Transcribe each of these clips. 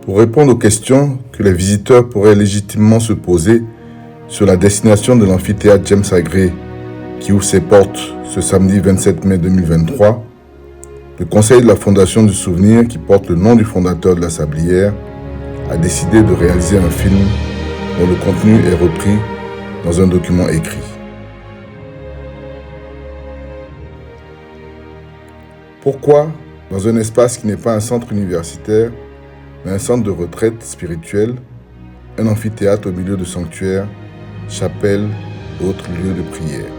Pour répondre aux questions que les visiteurs pourraient légitimement se poser sur la destination de l'amphithéâtre James Agré qui ouvre ses portes ce samedi 27 mai 2023, le conseil de la Fondation du Souvenir, qui porte le nom du fondateur de la Sablière, a décidé de réaliser un film dont le contenu est repris dans un document écrit. Pourquoi, dans un espace qui n'est pas un centre universitaire, mais un centre de retraite spirituelle, un amphithéâtre au milieu de sanctuaires, chapelles et autres lieux de prière?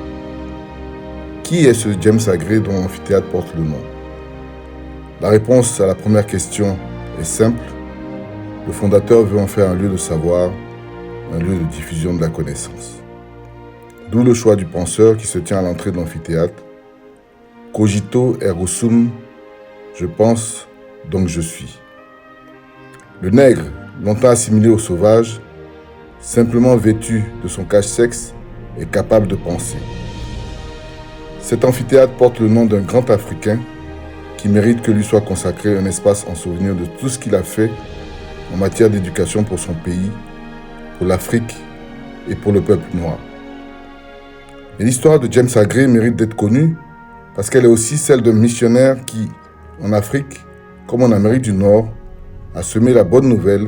Qui est ce James Agré dont l'amphithéâtre porte le nom? La réponse à la première question est simple. Le fondateur veut en faire un lieu de savoir, un lieu de diffusion de la connaissance. D'où le choix du penseur qui se tient à l'entrée de l'amphithéâtre. Cogito ergo sum, je pense, donc je suis. Le nègre, longtemps assimilé au sauvage, simplement vêtu de son cache-sexe, est capable de penser. Cet amphithéâtre porte le nom d'un grand Africain qui mérite que lui soit consacré un espace en souvenir de tout ce qu'il a fait en matière d'éducation pour son pays, pour l'Afrique et pour le peuple noir. Et l'histoire de James Agré mérite d'être connue parce qu'elle est aussi celle d'un missionnaire qui, en Afrique, comme en Amérique du Nord, a semé la bonne nouvelle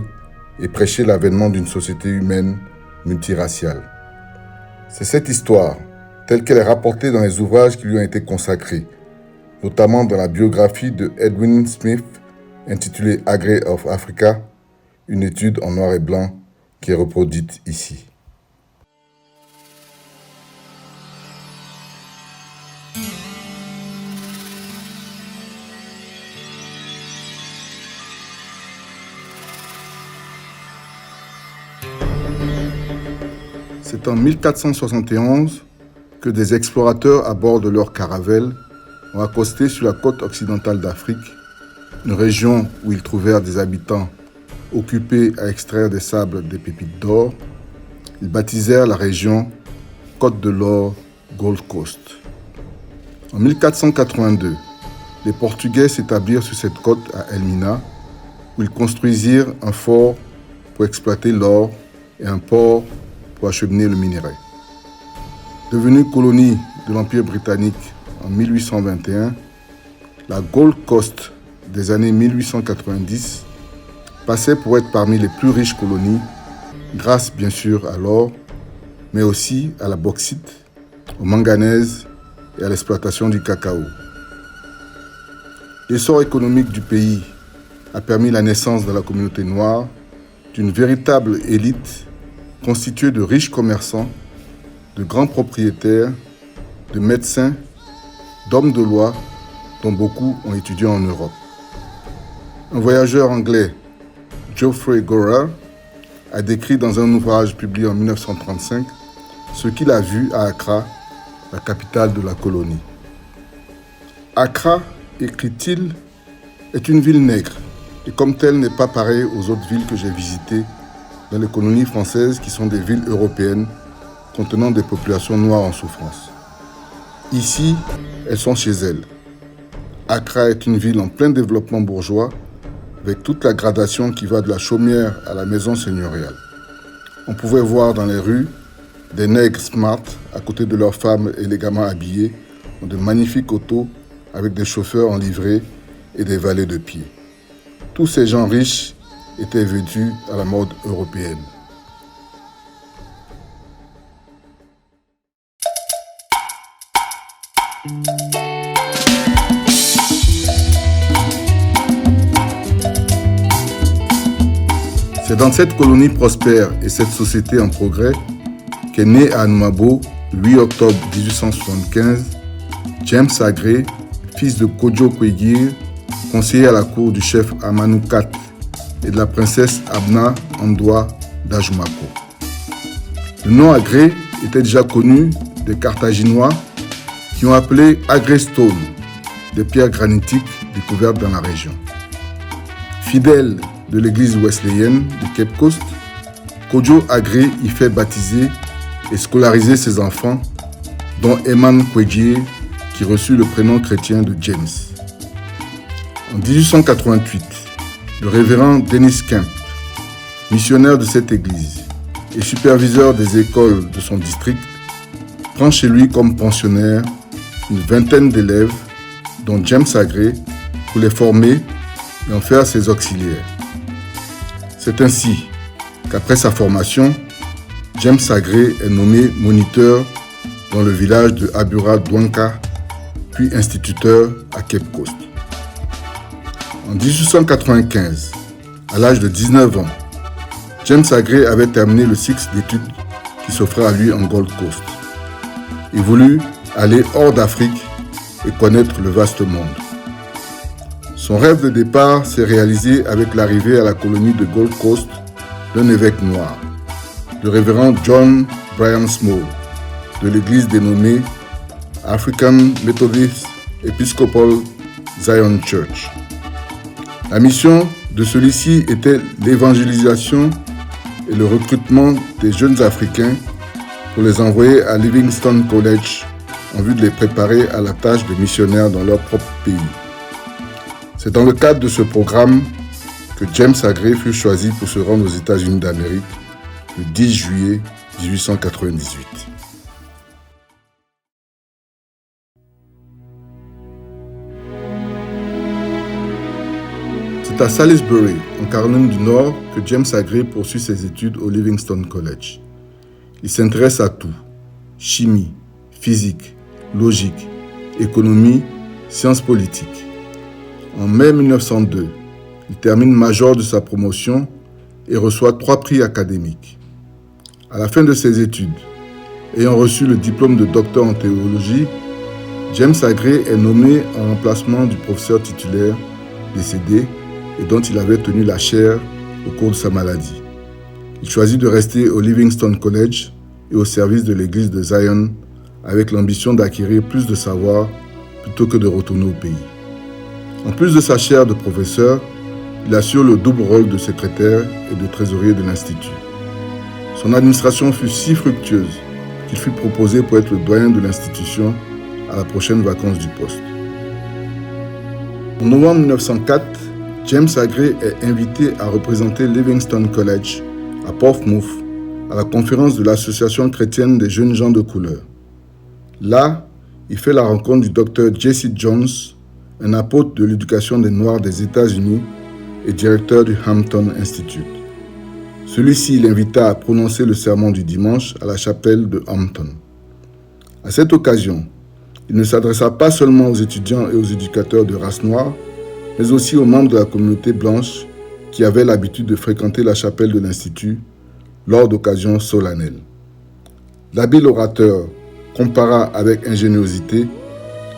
et prêché l'avènement d'une société humaine multiraciale. C'est cette histoire, telle qu'elle est rapportée dans les ouvrages qui lui ont été consacrés, notamment dans la biographie de Edwin Smith, intitulée Agré of Africa, une étude en noir et blanc qui est reproduite ici. C'est en 1471 que des explorateurs à bord de leur caravelle ont accosté sur la côte occidentale d'Afrique, une région où ils trouvèrent des habitants occupés à extraire des sables des pépites d'or. Ils baptisèrent la région Côte de l'Or Gold Coast. En 1482, les Portugais s'établirent sur cette côte à Elmina, où ils construisirent un fort pour exploiter l'or et un port pour acheminer le minerai. Devenue colonie de l'Empire britannique en 1821, la Gold Coast des années 1890 passait pour être parmi les plus riches colonies, grâce bien sûr à l'or, mais aussi à la bauxite, au manganèse et à l'exploitation du cacao. L'essor économique du pays a permis la naissance de la communauté noire, d'une véritable élite constituée de riches commerçants, de grands propriétaires, de médecins, d'hommes de loi, dont beaucoup ont étudié en Europe. Un voyageur anglais, Geoffrey Gorer, a décrit dans un ouvrage publié en 1935 ce qu'il a vu à Accra, la capitale de la colonie. Accra, écrit-il, est une ville nègre et comme telle n'est pas pareille aux autres villes que j'ai visitées dans les colonies françaises qui sont des villes européennes contenant des populations noires en souffrance. Ici, elles sont chez elles. Accra est une ville en plein développement bourgeois, avec toute la gradation qui va de la chaumière à la maison seigneuriale. On pouvait voir dans les rues des nègres smart à côté de leurs femmes élégamment habillées dans de magnifiques autos avec des chauffeurs en livrée et des valets de pied. Tous ces gens riches étaient vêtus à la mode européenne. C'est dans cette colonie prospère et cette société en progrès qu'est né à Anoumabo, le 8 octobre 1875, James Agré, fils de Kojo Kwegir, conseiller à la cour du chef Amanou IV et de la princesse Abna Andoua d'Ajumako. Le nom Agré était déjà connu des Carthaginois qui ont appelé Agré Stone, des pierres granitiques découvertes dans la région. Fidèle de l'église wesleyenne de Cape Coast, Kojo Agré y fait baptiser et scolariser ses enfants, dont Eman Kwegir, qui reçut le prénom chrétien de James. En 1888, le révérend Dennis Kemp, missionnaire de cette église et superviseur des écoles de son district, prend chez lui comme pensionnaire une vingtaine d'élèves, dont James Agré, pour les former et en faire ses auxiliaires. C'est ainsi qu'après sa formation, James Agré est nommé moniteur dans le village de Abura Douanka, puis instituteur à Cape Coast. En 1895, à l'âge de 19 ans, James Agré avait terminé le cycle d'études qui s'offrait à lui en Gold Coast. Il voulut aller hors d'Afrique et connaître le vaste monde. Son rêve de départ s'est réalisé avec l'arrivée à la colonie de Gold Coast d'un évêque noir, le révérend John Brigham Small, de l'église dénommée African Methodist Episcopal Zion Church. La mission de celui-ci était l'évangélisation et le recrutement des jeunes Africains pour les envoyer à Livingstone College en vue de les préparer à la tâche de missionnaires dans leur propre pays. C'est dans le cadre de ce programme que James Agré fut choisi pour se rendre aux États-Unis d'Amérique le 10 juillet 1898. C'est à Salisbury, en Caroline du Nord, que James Agré poursuit ses études au Livingstone College. Il s'intéresse à tout: chimie, physique, logique, économie, sciences politiques. En mai 1902, il termine major de sa promotion et reçoit 3 prix académiques. À la fin de ses études, ayant reçu le diplôme de docteur en théologie, James Agré est nommé en remplacement du professeur titulaire décédé et dont il avait tenu la chaire au cours de sa maladie. Il choisit de rester au Livingstone College et au service de l'église de Zion avec l'ambition d'acquérir plus de savoir plutôt que de retourner au pays. En plus de sa chaire de professeur, il assure le double rôle de secrétaire et de trésorier de l'Institut. Son administration fut si fructueuse qu'il fut proposé pour être le doyen de l'institution à la prochaine vacance du poste. En novembre 1904, James Agré est invité à représenter Livingstone College à Portsmouth à la conférence de l'Association chrétienne des jeunes gens de couleur. Là, il fait la rencontre du docteur Jesse Jones, un apôtre de l'éducation des Noirs des États-Unis et directeur du Hampton Institute. Celui-ci l'invita à prononcer le sermon du dimanche à la chapelle de Hampton. À cette occasion, il ne s'adressa pas seulement aux étudiants et aux éducateurs de race noire, mais aussi aux membres de la communauté blanche qui avaient l'habitude de fréquenter la chapelle de l'Institut lors d'occasions solennelles. L'habile orateur compara avec ingéniosité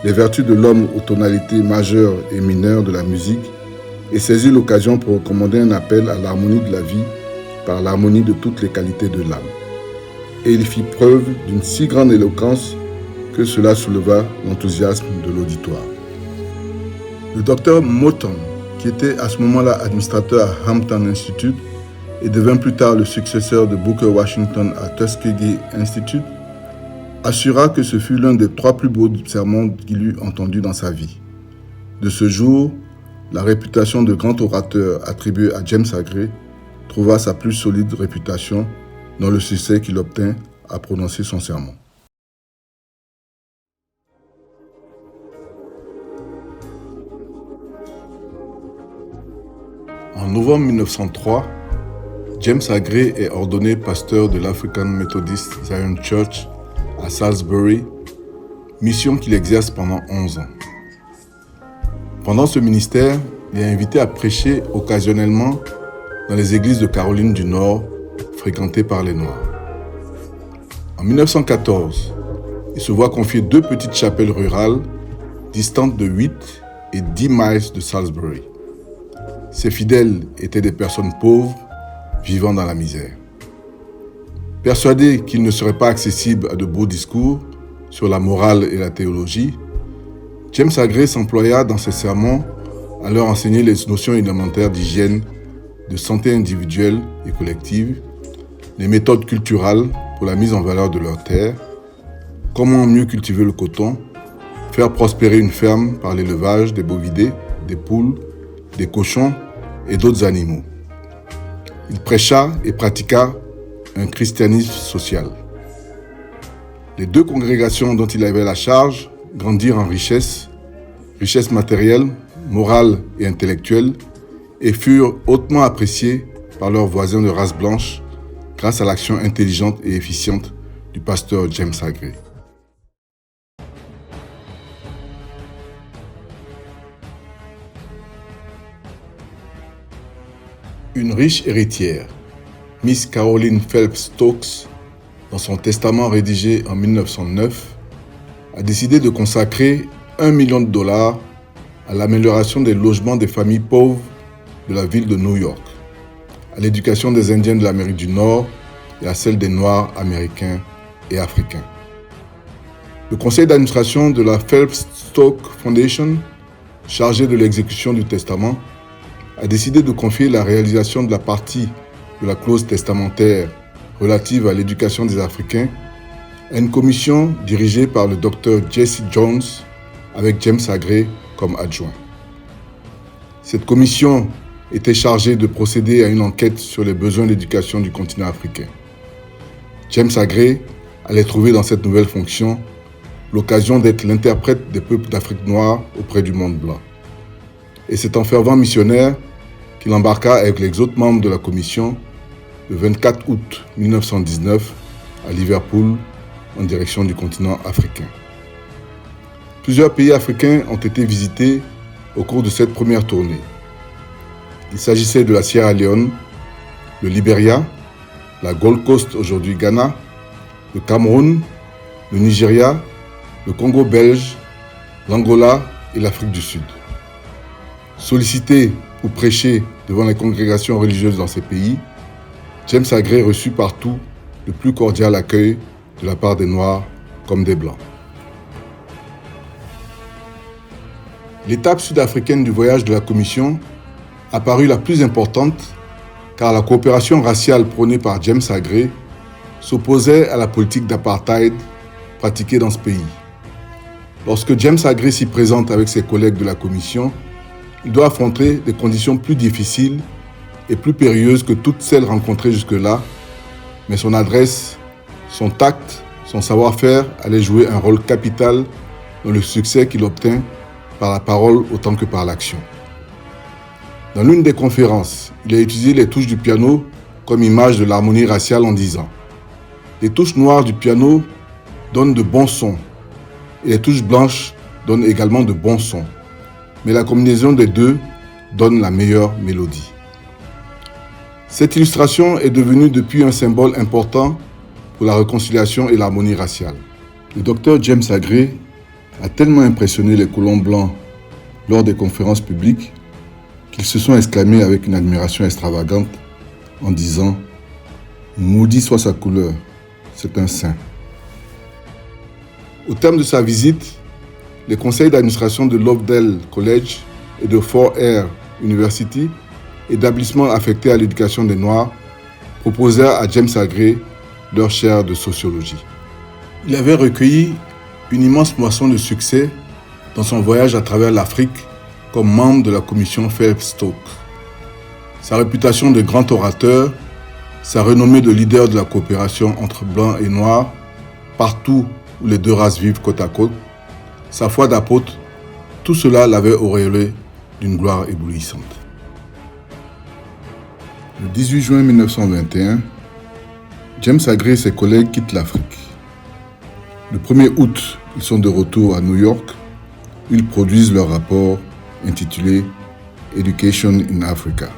les vertus de l'homme aux tonalités majeures et mineures de la musique et saisit l'occasion pour recommander un appel à l'harmonie de la vie par l'harmonie de toutes les qualités de l'âme. Et il fit preuve d'une si grande éloquence que cela souleva l'enthousiasme de l'auditoire. Le docteur Moton, qui était à ce moment-là administrateur à Hampton Institute, et devint plus tard le successeur de Booker Washington à Tuskegee Institute, assura que ce fut l'un des 3 plus beaux sermons qu'il eut entendus dans sa vie. De ce jour, la réputation de grand orateur attribuée à James Aggrey trouva sa plus solide réputation dans le succès qu'il obtint à prononcer son sermon. En novembre 1903, James Aggrey est ordonné pasteur de l'African Methodist Zion Church à Salisbury, mission qu'il exerce pendant 11 ans. Pendant ce ministère, il est invité à prêcher occasionnellement dans les églises de Caroline du Nord fréquentées par les Noirs. En 1914, il se voit confier 2 petites chapelles rurales distantes de 8 et 10 miles de Salisbury. Ses fidèles étaient des personnes pauvres vivant dans la misère. Persuadé qu'il ne serait pas accessible à de beaux discours sur la morale et la théologie, James Aggrey s'employa dans ses sermons à leur enseigner les notions élémentaires d'hygiène, de santé individuelle et collective, les méthodes culturelles pour la mise en valeur de leurs terres, comment mieux cultiver le coton, faire prospérer une ferme par l'élevage des bovidés, des poules, des cochons et d'autres animaux. Il prêcha et pratiqua un christianisme social. Les 2 congrégations dont il avait la charge grandirent en richesse matérielle, morale et intellectuelle, et furent hautement appréciées par leurs voisins de race blanche grâce à l'action intelligente et efficiente du pasteur James Aggrey. Une riche héritière, Miss Caroline Phelps Stokes, dans son testament rédigé en 1909, a décidé de consacrer $1 million à l'amélioration des logements des familles pauvres de la ville de New York, à l'éducation des Indiens de l'Amérique du Nord et à celle des Noirs américains et africains. Le conseil d'administration de la Phelps-Stokes Foundation, chargé de l'exécution du testament, a décidé de confier la réalisation de la partie de la clause testamentaire relative à l'éducation des Africains à une commission dirigée par le Dr Jesse Jones avec James Aggrey comme adjoint. Cette commission était chargée de procéder à une enquête sur les besoins d'éducation du continent africain. James Aggrey allait trouver dans cette nouvelle fonction l'occasion d'être l'interprète des peuples d'Afrique noire auprès du monde blanc. Et c'est en fervent missionnaire qu'il embarqua avec les autres membres de la commission le 24 août 1919 à Liverpool en direction du continent africain. Plusieurs pays africains ont été visités au cours de cette première tournée. Il s'agissait de la Sierra Leone, le Libéria, la Gold Coast, aujourd'hui Ghana, le Cameroun, le Nigeria, le Congo belge, l'Angola et l'Afrique du Sud. Sollicité pour prêcher devant les congrégations religieuses dans ces pays, James Aggrey reçut partout le plus cordial accueil de la part des Noirs comme des Blancs. L'étape sud-africaine du voyage de la Commission apparut la plus importante car la coopération raciale prônée par James Aggrey s'opposait à la politique d'apartheid pratiquée dans ce pays. Lorsque James Aggrey s'y présente avec ses collègues de la Commission, il doit affronter des conditions plus difficiles et plus périlleuses que toutes celles rencontrées jusque-là, mais son adresse, son tact, son savoir-faire allaient jouer un rôle capital dans le succès qu'il obtint par la parole autant que par l'action. Dans l'une des conférences, il a utilisé les touches du piano comme image de l'harmonie raciale en disant « Les touches noires du piano donnent de bons sons et les touches blanches donnent également de bons sons, mais la combinaison des deux donne la meilleure mélodie. » Cette illustration est devenue depuis un symbole important pour la réconciliation et l'harmonie raciale. Le Dr James Aggrey a tellement impressionné les colons blancs lors des conférences publiques qu'ils se sont exclamés avec une admiration extravagante en disant « Maudit soit sa couleur, c'est un saint ». Au terme de sa visite, les conseils d'administration de Lovedale College et de Fort Hare University, établissements affectés à l'éducation des Noirs, proposèrent à James Agré leur chaire de sociologie. Il avait recueilli une immense moisson de succès dans son voyage à travers l'Afrique comme membre de la commission Phelps-Stokes. Sa réputation de grand orateur, sa renommée de leader de la coopération entre blancs et noirs, partout où les deux races vivent côte à côte, sa foi d'apôtre, tout cela l'avait auréolé d'une gloire éblouissante. Le 18 juin 1921, James Agré et ses collègues quittent l'Afrique. Le 1er août, ils sont de retour à New York, où ils produisent leur rapport intitulé « Education in Africa ».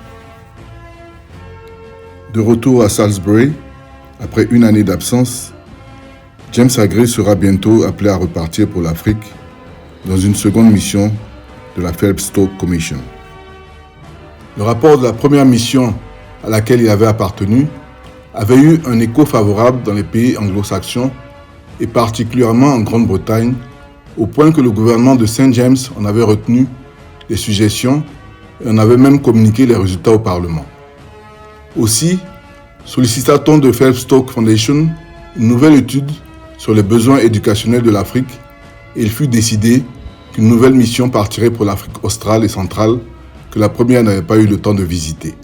De retour à Salisbury, après une année d'absence, James Agré sera bientôt appelé à repartir pour l'Afrique dans une seconde mission de la Phelps-Stokes Commission. Le rapport de la première mission à laquelle il avait appartenu avait eu un écho favorable dans les pays anglo-saxons et particulièrement en Grande-Bretagne, au point que le gouvernement de St. James en avait retenu les suggestions et en avait même communiqué les résultats au Parlement. Aussi, sollicita-t-on de Phelps-Stokes Foundation une nouvelle étude sur les besoins éducationnels de l'Afrique et il fut décidé qu'une nouvelle mission partirait pour l'Afrique australe et centrale que la première n'avait pas eu le temps de visiter.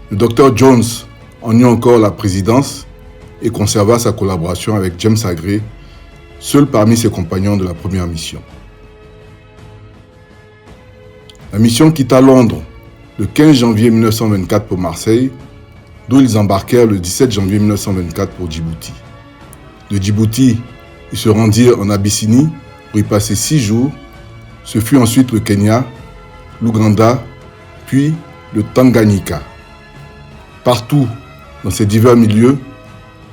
Le Dr Jones en eut encore la présidence et conserva sa collaboration avec James Agré, seul parmi ses compagnons de la première mission. La mission quitta Londres le 15 janvier 1924 pour Marseille, d'où ils embarquèrent le 17 janvier 1924 pour Djibouti. De Djibouti, ils se rendirent en Abyssinie pour y passer 6 jours. Ce fut ensuite le Kenya, l'Ouganda, puis le Tanganyika. Partout, dans ces divers milieux,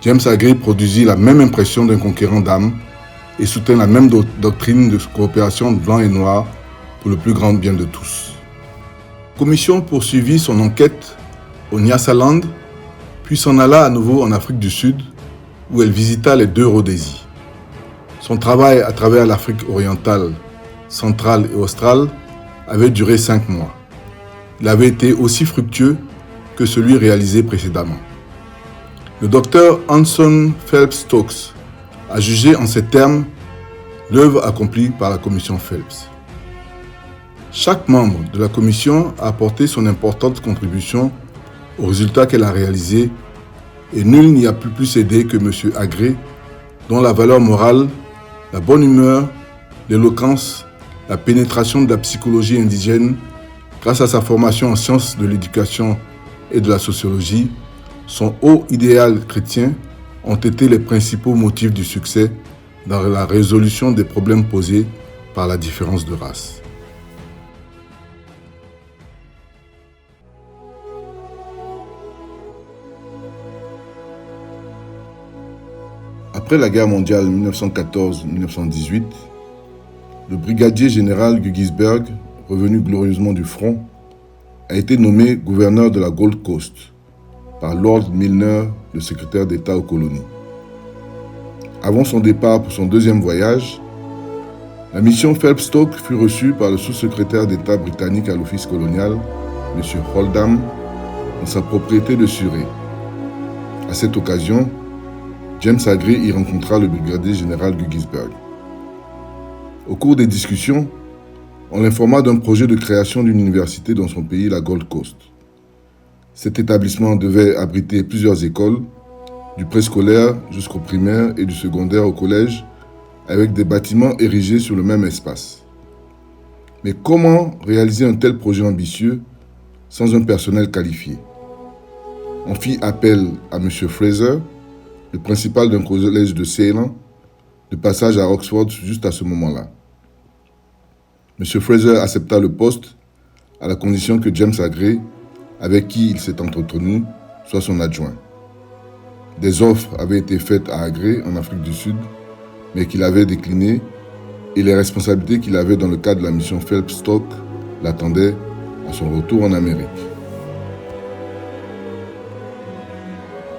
James Agré produisit la même impression d'un conquérant d'âme et soutint la même doctrine de coopération de blancs et noirs pour le plus grand bien de tous. La commission poursuivit son enquête au Nyasaland, puis s'en alla à nouveau en Afrique du Sud, où elle visita les 2 Rhodésies. Son travail à travers l'Afrique orientale, centrale et australe avait duré 5 mois. Il avait été aussi fructueux que celui réalisé précédemment. Le docteur Anson Phelps-Stokes a jugé en ces termes l'œuvre accomplie par la commission Phelps. Chaque membre de la commission a apporté son importante contribution aux résultats qu'elle a réalisés et nul n'y a pu plus aider que M. Agré, dont la valeur morale, la bonne humeur, l'éloquence, la pénétration de la psychologie indigène, grâce à sa formation en sciences de l'éducation et de la sociologie, son haut idéal chrétien ont été les principaux motifs du succès dans la résolution des problèmes posés par la différence de race. Après la guerre mondiale 1914-1918, le brigadier général Guggisberg, revenu glorieusement du front, a été nommé gouverneur de la Gold Coast par Lord Milner, le secrétaire d'État aux colonies. Avant son départ pour son 2e voyage, la mission Phelps-Stokes fut reçue par le sous-secrétaire d'État britannique à l'office colonial, M. Oldham, dans sa propriété de Surrey. À cette occasion, James Agré y rencontra le brigadier général Guggisberg. Au cours des discussions, on l'informa d'un projet de création d'une université dans son pays, la Gold Coast. Cet établissement devait abriter plusieurs écoles, du préscolaire jusqu'au primaire et du secondaire au collège, avec des bâtiments érigés sur le même espace. Mais comment réaliser un tel projet ambitieux sans un personnel qualifié? On fit appel à M. Fraser, le principal d'un collège de Ceylan, de passage à Oxford juste à ce moment-là. M. Fraser accepta le poste à la condition que James Agré, avec qui il s'est entretenu, soit son adjoint. Des offres avaient été faites à Agré en Afrique du Sud, mais qu'il avait déclinées et les responsabilités qu'il avait dans le cadre de la mission Phelps-Stokes l'attendaient à son retour en Amérique.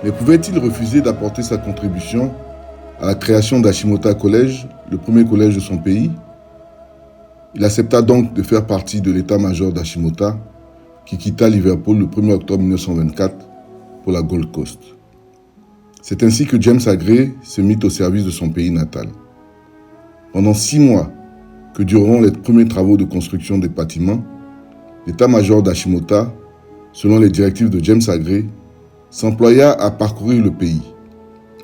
Mais pouvait-il refuser d'apporter sa contribution à la création d'Ashimota College, le premier collège de son pays? Il accepta donc de faire partie de l'état-major d'Ashimota, qui quitta Liverpool le 1er octobre 1924 pour la Gold Coast. C'est ainsi que James Aggrey se mit au service de son pays natal. Pendant 6 mois que dureront les premiers travaux de construction des bâtiments, l'état-major d'Hashimota, selon les directives de James Aggrey, s'employa à parcourir le pays,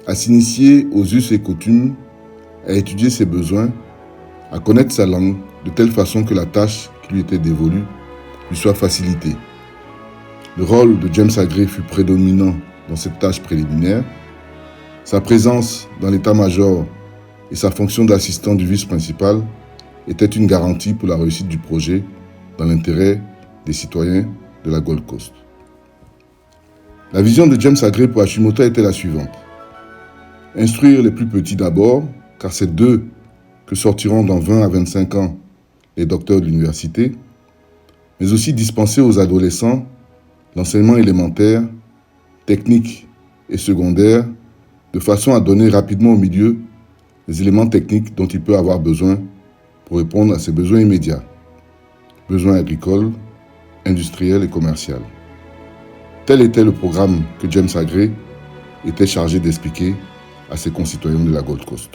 à s'initier aux us et coutumes, à étudier ses besoins, à connaître sa langue de telle façon que la tâche qui lui était dévolue lui soit facilitée. Le rôle de James Aggrey fut prédominant dans cette tâche préliminaire. Sa présence dans l'état-major et sa fonction d'assistant du vice-principal étaient une garantie pour la réussite du projet dans l'intérêt des citoyens de la Gold Coast. La vision de James Aggrey pour Hashimota était la suivante. Instruire les plus petits d'abord, car c'est d'eux que sortiront dans 20 à 25 ans les docteurs de l'université, mais aussi dispenser aux adolescents l'enseignement élémentaire, technique et secondaire, de façon à donner rapidement au milieu les éléments techniques dont il peut avoir besoin pour répondre à ses besoins immédiats, besoins agricoles, industriels et commerciaux. Tel était le programme que James Aggrey était chargé d'expliquer à ses concitoyens de la Gold Coast.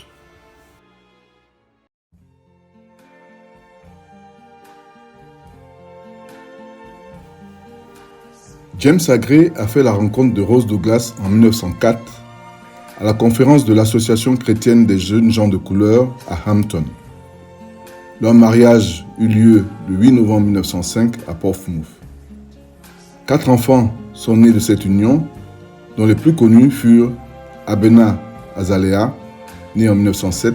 James Aggrey a fait la rencontre de Rose Douglas en 1904 à la conférence de l'Association chrétienne des jeunes gens de couleur à Hampton. Leur mariage eut lieu le 8 novembre 1905 à Portsmouth. 4 enfants sont nés de cette union, dont les plus connus furent Abena Azalea, né en 1907,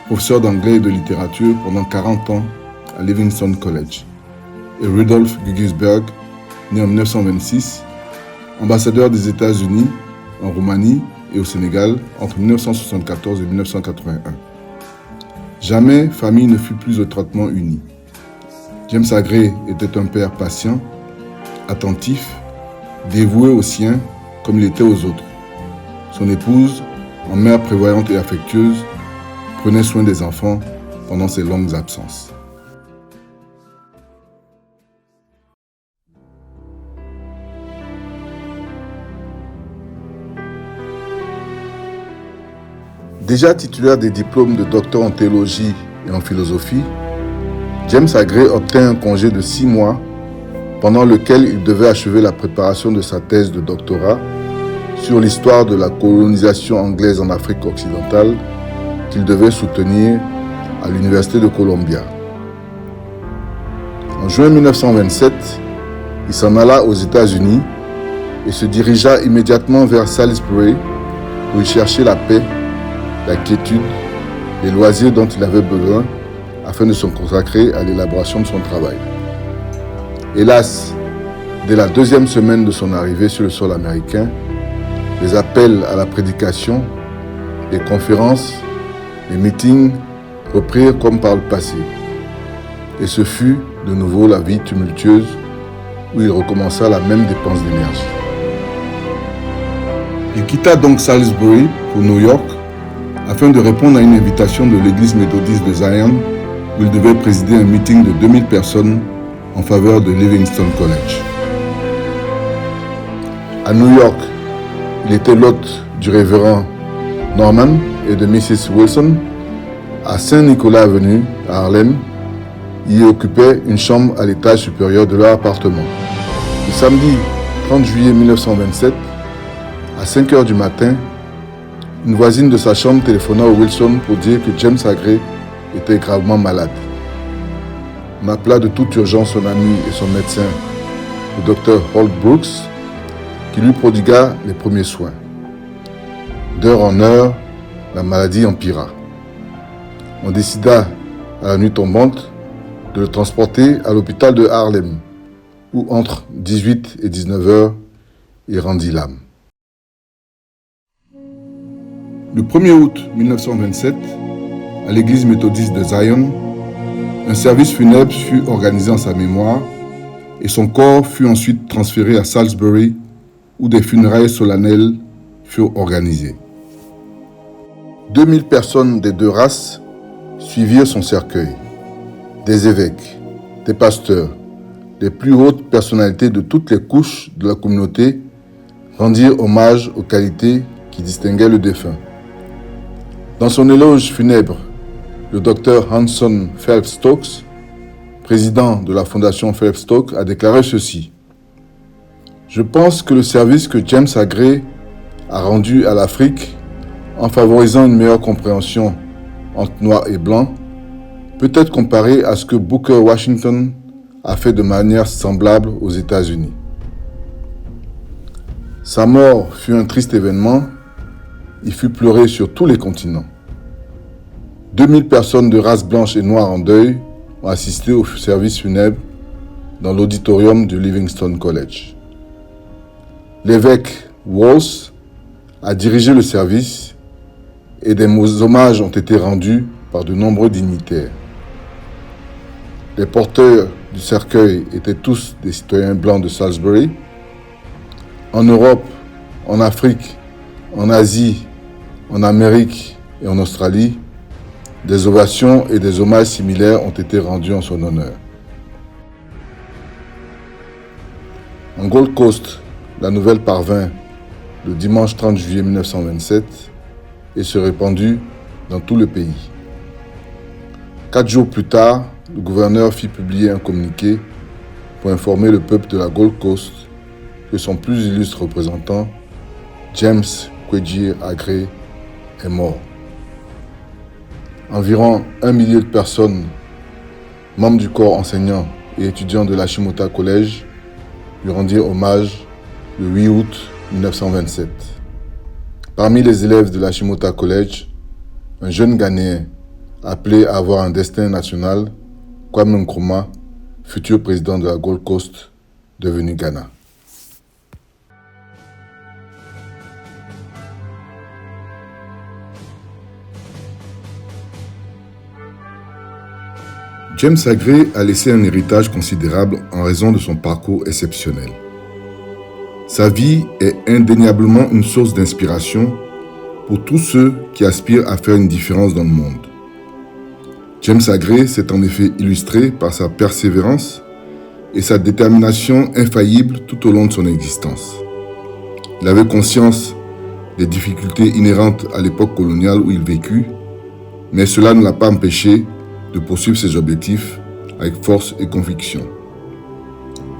professeur d'anglais et de littérature pendant 40 ans à Livingstone College, et Rudolf Gigisberg, né en 1926, ambassadeur des États-Unis en Roumanie et au Sénégal entre 1974 et 1981. Jamais famille ne fut plus étroitement unie. James Aggrey était un père patient, attentif, dévoué aux siens comme il était aux autres. Son épouse, en mère prévoyante et affectueuse, prenait soin des enfants pendant ses longues absences. Déjà titulaire des diplômes de docteur en théologie et en philosophie, James Aggrey obtint un congé de 6 mois pendant lequel il devait achever la préparation de sa thèse de doctorat sur l'histoire de la colonisation anglaise en Afrique occidentale qu'il devait soutenir à l'Université de Columbia. En juin 1927, il s'en alla aux États-Unis et se dirigea immédiatement vers Salisbury pour y chercher la paix, la quiétude, les loisirs dont il avait besoin afin de se consacrer à l'élaboration de son travail. Hélas, dès la 2e semaine de son arrivée sur le sol américain, les appels à la prédication, les conférences, les meetings reprirent comme par le passé. Et ce fut de nouveau la vie tumultueuse où il recommença la même dépense d'énergie. Il quitta donc Salisbury pour New York afin de répondre à une invitation de l'église méthodiste de Zion où il devait présider un meeting de 2000 personnes en faveur de Livingstone College. À New York, il était l'hôte du révérend Norman et de Mrs. Wilson. À Saint-Nicolas Avenue, à Harlem, il y occupait une chambre à l'étage supérieur de leur appartement. Le samedi 30 juillet 1927, à 5 h du matin, une voisine de sa chambre téléphona au Wilson pour dire que James Aggrey était gravement malade. On appela de toute urgence son ami et son médecin, le docteur Holt Brooks, qui lui prodigua les premiers soins. D'heure en heure, la maladie empira. On décida, à la nuit tombante, de le transporter à l'hôpital de Harlem, où entre 18 et 19 heures, il rendit l'âme. Le 1er août 1927, à l'église méthodiste de Zion, un service funèbre fut organisé en sa mémoire et son corps fut ensuite transféré à Salisbury où des funérailles solennelles furent organisées. 2000 personnes des 2 races suivirent son cercueil. Des évêques, des pasteurs, les plus hautes personnalités de toutes les couches de la communauté rendirent hommage aux qualités qui distinguaient le défunt. Dans son éloge funèbre, le docteur Hanson Phelps Stokes, président de la fondation Phelps Stokes, a déclaré ceci. « Je pense que le service que James Aggrey a rendu à l'Afrique en favorisant une meilleure compréhension entre noirs et blancs peut être comparé à ce que Booker Washington a fait de manière semblable aux États-Unis. Sa mort fut un triste événement, il fut pleuré sur tous les continents. 2000 personnes de race blanche et noire en deuil ont assisté au service funèbre dans l'auditorium du Livingstone College. L'évêque Walls a dirigé le service et des hommages ont été rendus par de nombreux dignitaires. Les porteurs du cercueil étaient tous des citoyens blancs de Salisbury. En Europe, en Afrique, en Asie, en Amérique et en Australie, des ovations et des hommages similaires ont été rendus en son honneur. En Gold Coast, la nouvelle parvint le dimanche 30 juillet 1927 et se répandit dans tout le pays. 4 jours plus tard, le gouverneur fit publier un communiqué pour informer le peuple de la Gold Coast que son plus illustre représentant, James Kwegyir Aggrey, est mort. Environ 1 millier de personnes, membres du corps enseignant et étudiants de l'Ashimota College, lui rendirent hommage le 8 août 1927. Parmi les élèves de l'Ashimota College, un jeune Ghanéen appelé à avoir un destin national, Kwame Nkrumah, futur président de la Gold Coast, devenu Ghana. James Aggrey a laissé un héritage considérable en raison de son parcours exceptionnel. Sa vie est indéniablement une source d'inspiration pour tous ceux qui aspirent à faire une différence dans le monde. James Aggrey s'est en effet illustré par sa persévérance et sa détermination infaillible tout au long de son existence. Il avait conscience des difficultés inhérentes à l'époque coloniale où il vécut, mais cela ne l'a pas empêché de poursuivre ses objectifs avec force et conviction.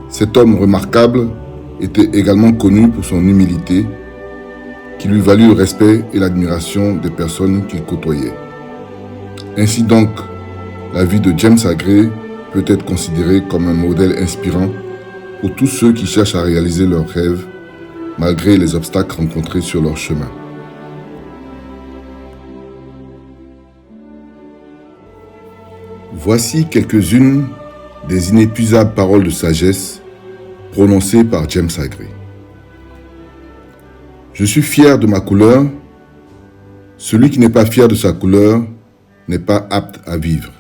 Cet homme remarquable était également connu pour son humilité, qui lui valut le respect et l'admiration des personnes qu'il côtoyait. Ainsi donc, la vie de James Aggrey peut être considérée comme un modèle inspirant pour tous ceux qui cherchent à réaliser leurs rêves, malgré les obstacles rencontrés sur leur chemin. Voici quelques-unes des inépuisables paroles de sagesse prononcées par James Aggrey. Je suis fier de ma couleur. Celui qui n'est pas fier de sa couleur n'est pas apte à vivre.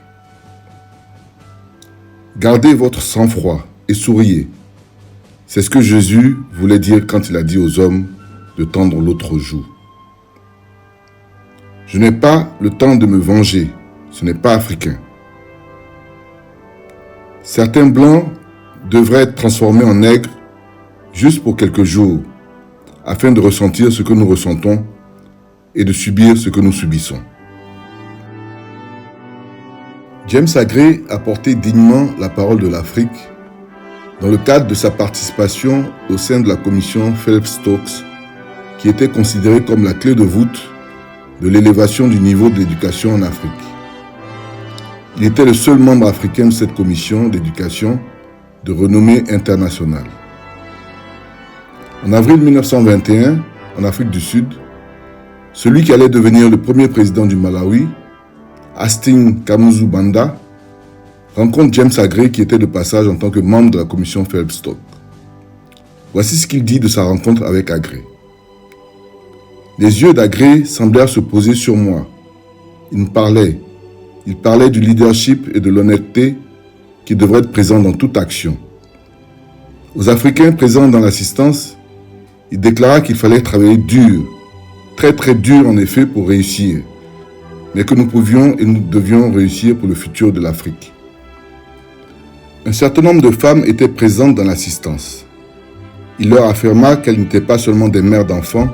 Gardez votre sang-froid et souriez. C'est ce que Jésus voulait dire quand il a dit aux hommes de tendre l'autre joue. Je n'ai pas le temps de me venger, ce n'est pas africain. Certains blancs devraient être transformés en nègres juste pour quelques jours, afin de ressentir ce que nous ressentons et de subir ce que nous subissons. James Aggrey a porté dignement la parole de l'Afrique dans le cadre de sa participation au sein de la commission Phelps Stokes, qui était considérée comme la clé de voûte de l'élévation du niveau de l'éducation en Afrique. Il était le seul membre africain de cette commission d'éducation de renommée internationale. En avril 1921, en Afrique du Sud, celui qui allait devenir le premier président du Malawi, Hastings Kamuzu Banda, rencontre James Aggrey qui était de passage en tant que membre de la commission Phelps Stokes. Voici ce qu'il dit de sa rencontre avec Aggrey. Les yeux d'Aggrey semblèrent se poser sur moi. Il me parlait. Il parlait du leadership et de l'honnêteté qui devraient être présents dans toute action. Aux Africains présents dans l'assistance, il déclara qu'il fallait travailler dur, très très dur en effet pour réussir, mais que nous pouvions et nous devions réussir pour le futur de l'Afrique. Un certain nombre de femmes étaient présentes dans l'assistance. il leur affirma qu'elles n'étaient pas seulement des mères d'enfants,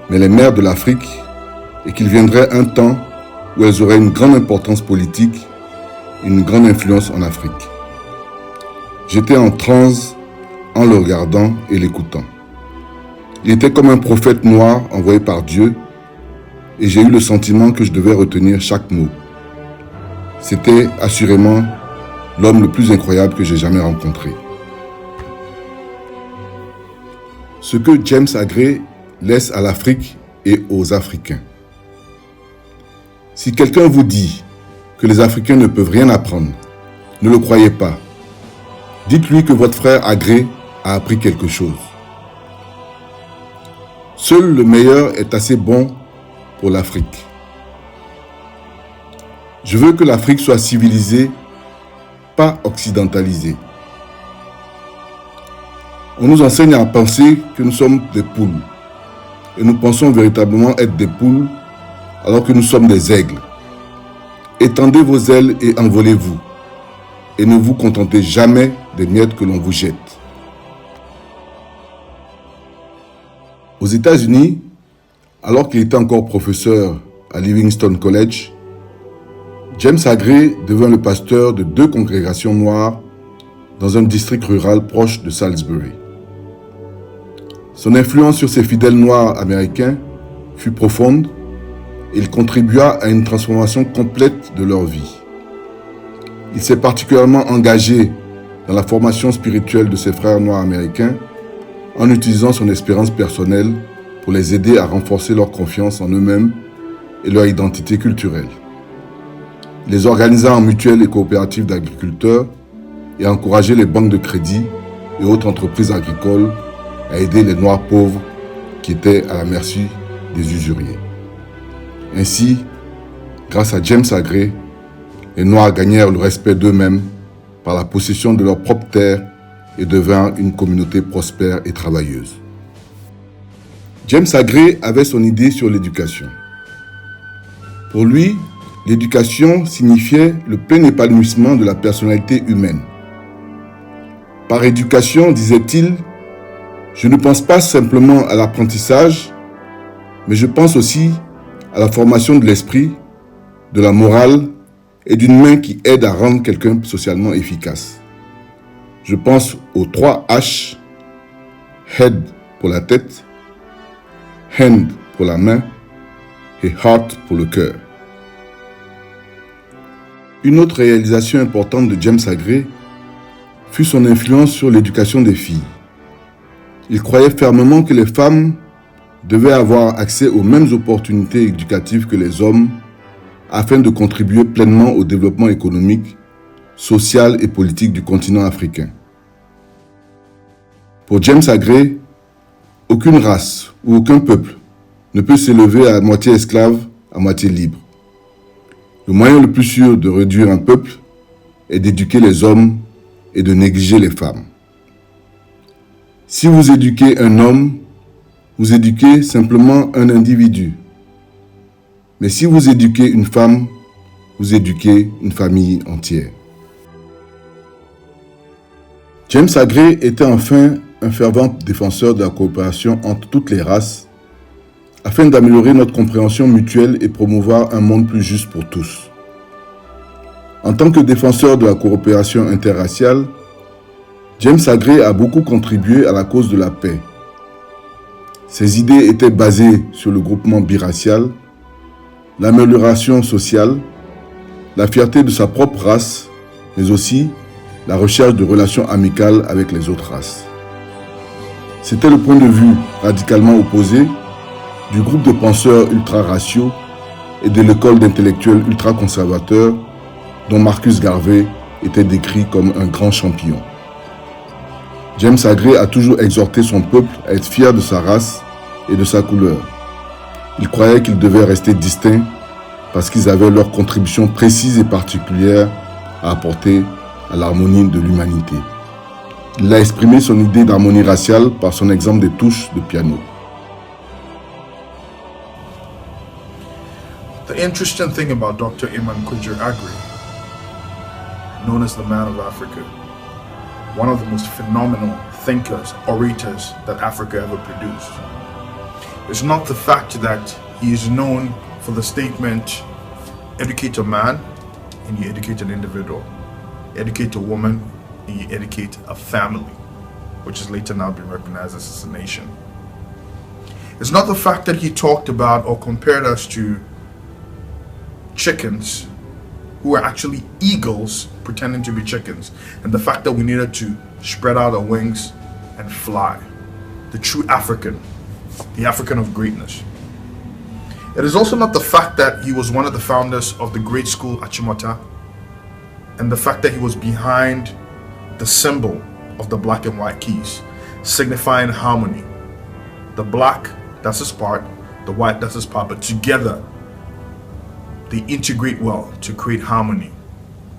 mais les mères de l'Afrique, et qu'il viendrait un temps où elles auraient une grande importance politique, une grande influence en Afrique. J'étais en transe en le regardant et l'écoutant. Il était comme un prophète noir envoyé par Dieu, et j'ai eu le sentiment que je devais retenir chaque mot. C'était assurément l'homme le plus incroyable que j'ai jamais rencontré. Ce que James Aggrey laisse à l'Afrique et aux Africains. Si quelqu'un vous dit que les Africains ne peuvent rien apprendre, ne le croyez pas. Dites-lui que votre frère Aggrey a appris quelque chose. Seul le meilleur est assez bon pour l'Afrique. Je veux que l'Afrique soit civilisée, pas occidentalisée. On nous enseigne à penser que nous sommes des poules. Et nous pensons véritablement être des poules alors que nous sommes des aigles. Étendez vos ailes et envolez-vous. Et ne vous contentez jamais des miettes que l'on vous jette. Aux États-Unis, alors qu'il était encore professeur à Livingston College, James Aggrey devint le pasteur de 2 congrégations noires dans un district rural proche de Salisbury. Son influence sur ses fidèles noirs américains fut profonde et il contribua à une transformation complète de leur vie. Il s'est particulièrement engagé dans la formation spirituelle de ses frères noirs américains en utilisant son expérience personnelle pour les aider à renforcer leur confiance en eux-mêmes et leur identité culturelle. Il les organisa en mutuelles et coopératives d'agriculteurs et encourageait les banques de crédit et autres entreprises agricoles à aider les Noirs pauvres qui étaient à la merci des usuriers. Ainsi, grâce à James Aggrey, les Noirs gagnèrent le respect d'eux-mêmes par la possession de leur propre terre et devinrent une communauté prospère et travailleuse. James Aggrey avait son idée sur l'éducation. Pour lui, l'éducation signifiait le plein épanouissement de la personnalité humaine. Par éducation, disait-il, je ne pense pas simplement à l'apprentissage, mais je pense aussi à la formation de l'esprit, de la morale et d'une main qui aide à rendre quelqu'un socialement efficace. Je pense aux 3 H, Head pour la tête, Hand pour la main et Heart pour le cœur. Une autre réalisation importante de James Aggrey fut son influence sur l'éducation des filles. Il croyait fermement que les femmes devaient avoir accès aux mêmes opportunités éducatives que les hommes afin de contribuer pleinement au développement économique, social et politique du continent africain. Pour James Aggrey, aucune race ou aucun peuple ne peut s'élever à moitié esclave, à moitié libre. Le moyen le plus sûr de réduire un peuple est d'éduquer les hommes et de négliger les femmes. Si vous éduquez un homme, vous éduquez simplement un individu. Mais si vous éduquez une femme, vous éduquez une famille entière. James Aggrey était enfin un fervent défenseur de la coopération entre toutes les races afin d'améliorer notre compréhension mutuelle et promouvoir un monde plus juste pour tous. En tant que défenseur de la coopération interraciale, James Aggrey a beaucoup contribué à la cause de la paix. Ses idées étaient basées sur le groupement biracial, l'amélioration sociale, la fierté de sa propre race, mais aussi la recherche de relations amicales avec les autres races. C'était le point de vue radicalement opposé du groupe de penseurs ultra-raciaux et de l'école d'intellectuels ultra-conservateurs dont Marcus Garvey était décrit comme un grand champion. James Aggrey a toujours exhorté son peuple à être fier de sa race et de sa couleur. Il croyait qu'ils devaient rester distincts parce qu'ils avaient leur contribution précise et particulière à apporter à l'harmonie de l'humanité. Il a exprimé son idée d'harmonie raciale par son exemple des touches de piano. The interesting thing about Dr. Imam Kujar Aggrey, known as the Man of Africa, one of the most phenomenal thinkers, orators that Africa ever produced. It's not the fact that he is known for the statement, educate a man and you educate an individual, educate a woman and you educate a family, which has later now been recognized as a nation. It's not the fact that he talked about or compared us to chickens who are actually eagles pretending to be chickens, and the fact that we needed to spread out our wings and fly. The true African, the African of greatness. It is also not the fact that he was one of the founders of the great school Achimota, and the fact that he was behind the symbol of the black and white keys, signifying harmony. The black, that's his part, the white, that's his part, but together they integrate well to create harmony.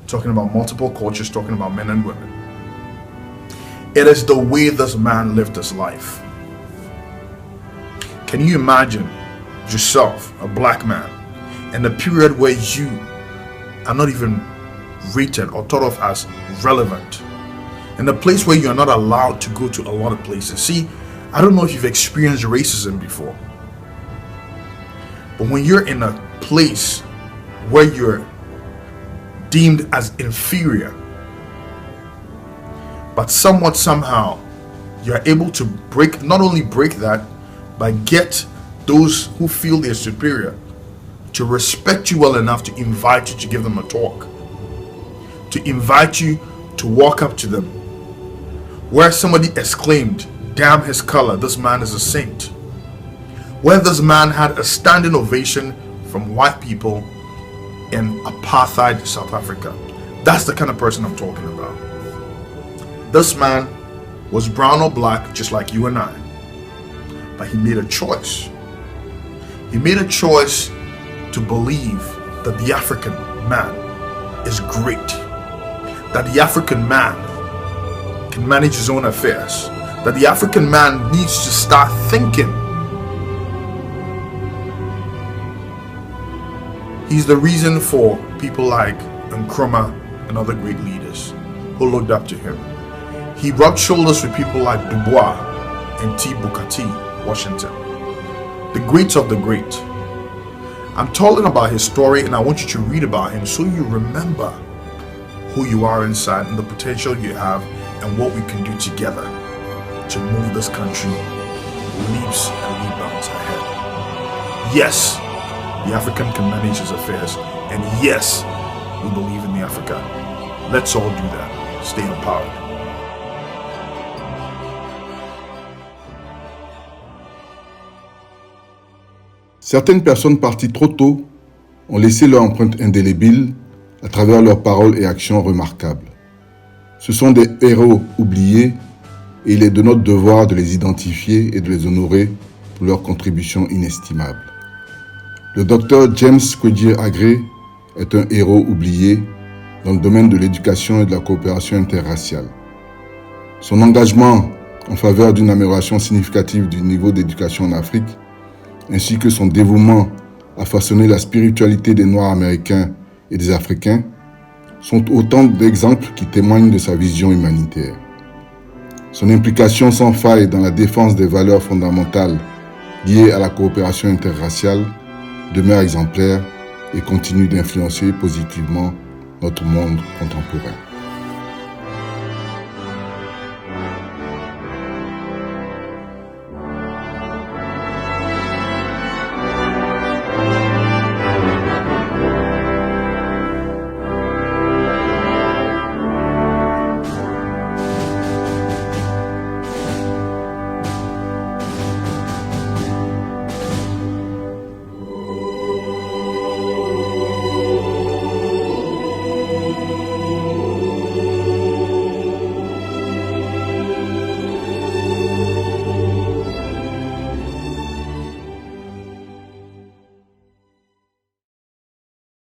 Talking about multiple cultures, talking about men and women. It is the way this man lived his life. Can you imagine yourself, a black man, in a period where you are not even rated or thought of as relevant, in a place where you are not allowed to go to a lot of places? See, I don't know if you've experienced racism before, but when you're in a place where you're deemed as inferior, but somewhat somehow you're able to not only break that, but get those who feel they're superior to respect you well enough to invite you to give them a talk, to invite you to walk up to them, where somebody exclaimed, damn his color, this man is a saint, where this man had a standing ovation from white people in apartheid South Africa. That's the kind of person I'm talking about. This man was brown or black just like you and I, but he made a choice. He made a choice to believe that the African man is great, that the African man can manage his own affairs, that the African man needs to start thinking. He's the reason for people like Nkrumah and other great leaders who looked up to him. He rubbed shoulders with people like Du Bois and T. Booker T. Washington, the greats of the great. I'm telling about his story, and I want you to read about him so you remember who you are inside and the potential you have and what we can do together to move this country leaps and rebounds ahead. Yes, the African can manage his affairs, and yes, we believe in the Africa. Let's all do that. Stay empowered. Certaines personnes parties trop tôt ont laissé leur empreinte indélébile à travers leurs paroles et actions remarquables. Ce sont des héros oubliés et il est de notre devoir de les identifier et de les honorer pour leur contribution inestimable. Le docteur James Kwegyir Agrey est un héros oublié dans le domaine de l'éducation et de la coopération interraciale. Son engagement en faveur d'une amélioration significative du niveau d'éducation en Afrique, ainsi que son dévouement à façonner la spiritualité des Noirs américains et des Africains, sont autant d'exemples qui témoignent de sa vision humanitaire. Son implication sans faille dans la défense des valeurs fondamentales liées à la coopération interraciale demeure exemplaire et continue d'influencer positivement notre monde contemporain.